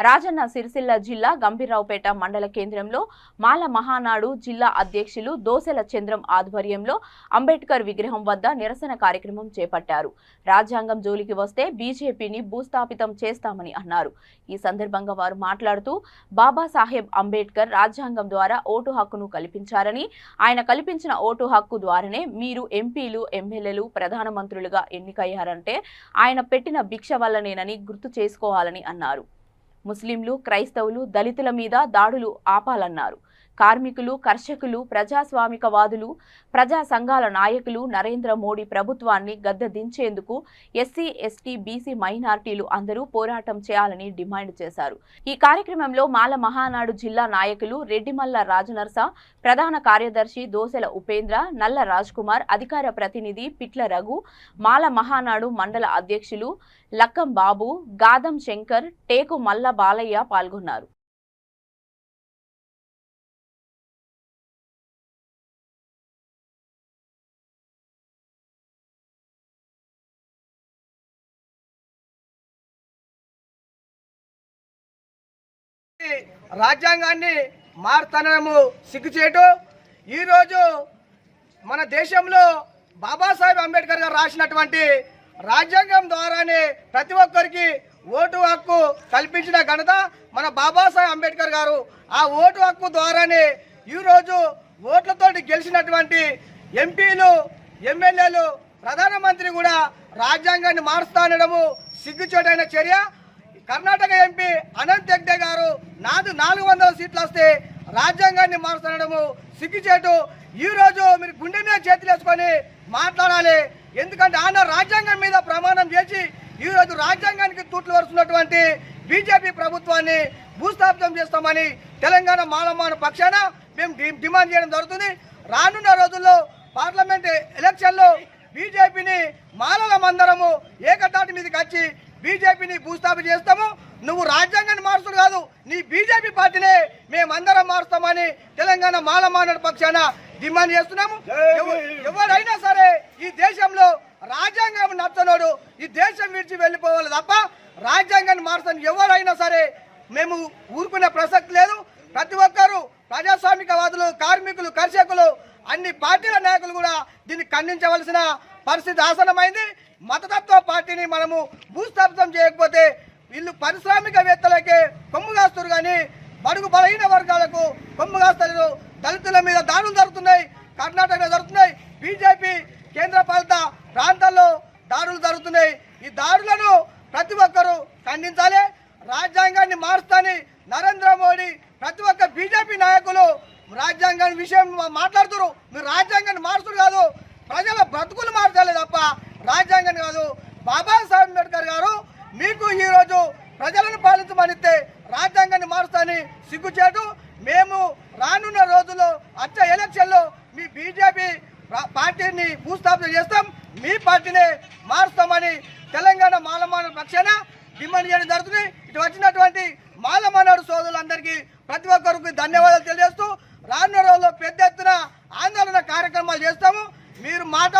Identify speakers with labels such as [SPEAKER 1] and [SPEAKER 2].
[SPEAKER 1] రాజన్న సిరిసిల్ల జిల్లా గంభీరావుపేట మండల కేంద్రంలో మాల మహానాడు జిల్లా అధ్యక్షులు దోసెల చంద్రం ఆధ్వర్యంలో అంబేద్కర్ విగ్రహం వద్ద నిరసన కార్యక్రమం చేపట్టారు. రాజ్యాంగం జోలికి వస్తే బీజేపీని భూస్థాపితం చేస్తామని అన్నారు. ఈ సందర్భంగా వారు మాట్లాడుతూ బాబాసాహెబ్ అంబేద్కర్ రాజ్యాంగం ద్వారా ఓటు హక్కును కల్పించారని, ఆయన కల్పించిన ఓటు హక్కు ద్వారానే మీరు ఎంపీలు, ఎమ్మెల్యేలు, ప్రధానమంత్రులుగా ఎన్నికయ్యారంటే ఆయన పెట్టిన భిక్ష వల్లనేనని గుర్తు చేసుకోవాలని అన్నారు. ముస్లింలు, క్రైస్తవులు, దళితుల మీద దాడులు ఆపాలన్నారు. కార్మికులు, కర్షకులు, ప్రజాస్వామికవాదులు, ప్రజా సంఘాల నాయకులు నరేంద్ర మోడీ ప్రభుత్వాన్ని గద్దె దించేందుకు ఎస్సీ, ఎస్టీ, బీసీ, మైనార్టీలు అందరూ పోరాటం చేయాలని డిమాండ్ చేశారు. ఈ కార్యక్రమంలో మాల మహానాడు జిల్లా నాయకులు రెడ్డిమల్ల రాజనర్స, ప్రధాన కార్యదర్శి దోసెల ఉపేంద్ర, నల్ల రాజ్ కుమార్, అధికార ప్రతినిధి పిట్ల రఘు, మాల మహానాడు మండల అధ్యక్షులు లక్కం బాబు, గాదం శంకర్, టేకు మల్ల బాలయ్య పాల్గొన్నారు.
[SPEAKER 2] రాజ్యాంగాన్ని మార్తనము సిగ్గుచేటు. ఈరోజు మన దేశంలో బాబాసాహెబ్ అంబేద్కర్ గారు రాసినటువంటి రాజ్యాంగం ద్వారానే ప్రతి ఒక్కరికి ఓటు హక్కు కల్పించిన ఘనత మన బాబాసాహెబ్ అంబేద్కర్ గారు. ఆ ఓటు హక్కు ద్వారానే ఈరోజు ఓట్లతోటి గెలిచినటువంటి ఎంపీలు, ఎమ్మెల్యేలు, ప్రధానమంత్రి కూడా రాజ్యాంగాన్ని మారుస్తానడము సిగ్గుచేటైన చర్య. కర్ణాటక ఎంపీ అనంత్ హెగ్డే గారు 400 సీట్లు వస్తే రాజ్యాంగాన్ని మారుస్తానడము సిగ్గుచేటు. ఈరోజు మీరు గుండె మీద చేతులు వేసుకొని మాట్లాడాలి. ఎందుకంటే ఆయన రాజ్యాంగం మీద ప్రమాణం చేసి ఈరోజు రాజ్యాంగానికి తూట్లు వరుస్తున్నటువంటి బీజేపీ ప్రభుత్వాన్ని భూస్థాపితం చేస్తామని తెలంగాణ మాలమాన పక్షాన మేము డిమాండ్ చేయడం జరుగుతుంది. రానున్న రోజుల్లో పార్లమెంట్ ఎలక్షన్లో బీజేపీని మాలలమందరము ఏకతాటి మీదకి వచ్చి బీజేపీని భూస్థాపన చేస్తాము. నువ్వు రాజ్యాంగాన్ని మార్చుడు కాదు, నీ బీజేపీ పార్టీనే మేమందరం మారుస్తామని తెలంగాణ మాలమానడు పక్షాన డిమాండ్ చేస్తున్నాము. ఎవరైనా సరే ఈ దేశంలో రాజ్యాంగం నచ్చనోడు ఈ దేశం విడిచి వెళ్ళిపోవాలి తప్ప రాజ్యాంగాన్ని మార్చని ఎవరైనా సరే మేము ఊరుకునే ప్రసక్తి లేదు. ప్రతి ఒక్కరూ ప్రజాస్వామికవాదులు, కార్మికులు, కర్షకులు, అన్ని పార్టీల నాయకులు కూడా దీన్ని ఖండించవలసిన పరిస్థితి ఆసనమైంది. మతతత్వ పార్టీని మనము భూస్థాపితం చేయకపోతే వీళ్ళు పారిశ్రామికవేత్తలకే కొమ్ముగాస్తారు కానీ బడుగు బలహీన వర్గాలకు కొమ్ముగాస్తలేదు. దళితుల మీద దాడులు జరుగుతున్నాయి, కర్ణాటకలో జరుగుతున్నాయి, బీజేపీ కేంద్ర పాలిత ప్రాంతాల్లో దాడులు జరుగుతున్నాయి. ఈ దాడులను ప్రతి ఒక్కరూ ఖండించాలి. రాజ్యాంగాన్ని మారుస్తాని నరేంద్ర మోడీ, ప్రతి ఒక్క బీజేపీ నాయకులు రాజ్యాంగాన్ని విషయం మాట్లాడుతున్నారు. మీరు రాజ్యాంగాన్ని మార్చుడు కాదు, ప్రజల బ్రతుకులు మార్చాలి తప్ప రాజ్యాంగాన్ని కాదు. బాబాసాహెబ్ అంబేద్కర్ గారు మీకు ఈరోజు ప్రజలను పాలించమనిస్తే రాజ్యాంగాన్ని మారుస్తాని సిగ్గుచేటు. మేము రానున్న రోజుల్లో వచ్చే ఎలక్షన్లో మీ బీజేపీ పార్టీని భూస్థాపన చేస్తాం, మీ పార్టీనే మారుస్తామని తెలంగాణ మాలమానడు పక్షాన డిమాండ్ చేయడం జరుగుతుంది. ఇటు వచ్చినటువంటి మాలమానడు సోదరులందరికీ ప్రతి ఒక్కరికి ధన్యవాదాలు తెలియజేస్తూ రానున్న రోజుల్లో పెద్ద ఎత్తున ఆందోళన కార్యక్రమాలు చేస్తాము. మీరు మాట